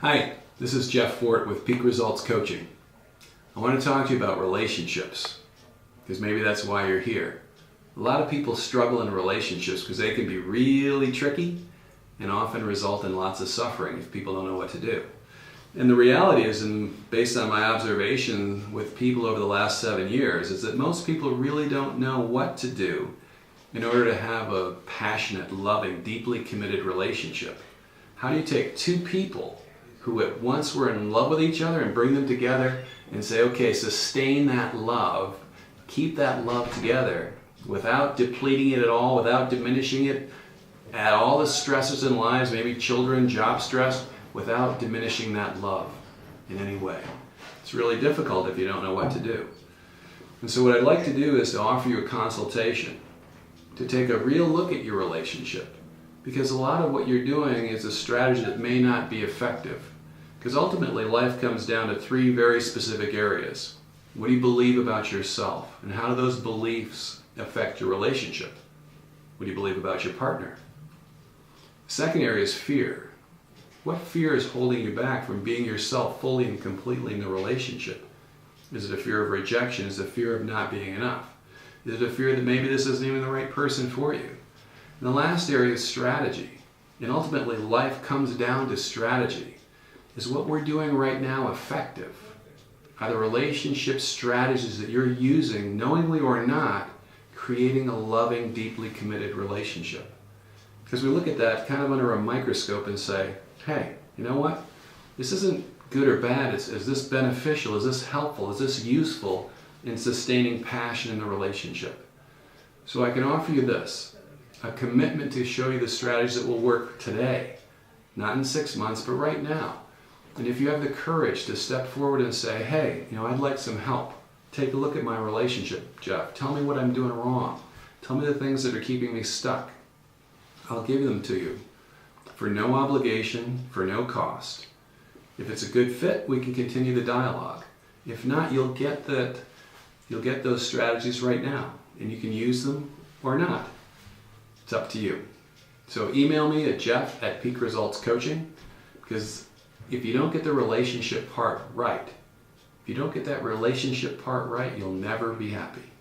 Hi, this is Jeff Forte with Peak Results Coaching. I want to talk to you about relationships, because maybe that's why you're here. A lot of people struggle in relationships because they can be really tricky and often result in lots of suffering if people don't know what to do. And the reality is, and based on my observation with people over the last 7 years, is that most people really don't know what to do in order to have a passionate, loving, deeply committed relationship. How do you take two people who at once were in love with each other and bring them together and say, okay, sustain that love, keep that love together without depleting it at all, without diminishing it, add all the stresses in lives, maybe children, job stress, without diminishing that love in any way. It's really difficult if you don't know what to do. And so what I'd like to do is to offer you a consultation to take a real look at your relationship, because a lot of what you're doing is a strategy that may not be effective. Because ultimately life comes down to three very specific areas. What do you believe about yourself? And how do those beliefs affect your relationship? What do you believe about your partner? Second area is fear. What fear is holding you back from being yourself fully and completely in the relationship? Is it a fear of rejection? Is it a fear of not being enough? Is it a fear that maybe this isn't even the right person for you? And the last area is strategy. And ultimately life comes down to strategy. Is what we're doing right now effective? Are the relationship strategies that you're using, knowingly or not, creating a loving, deeply committed relationship? Because we look at that kind of under a microscope and say, hey, you know what? This isn't good or bad. Is this beneficial? Is this helpful? Is this useful in sustaining passion in the relationship? So I can offer you this, a commitment to show you the strategies that will work today, not in 6 months, but right now. And if you have the courage to step forward and say, hey, I'd like some help. Take a look at my relationship, Jeff. Tell me what I'm doing wrong. Tell me the things that are keeping me stuck. I'll give them to you for no obligation, for no cost. If it's a good fit, we can continue the dialogue. If not, you'll get those strategies right now, and you can use them or not. It's up to you. So email me at jeff@peakresultscoaching, because if you don't get the relationship part right, you'll never be happy.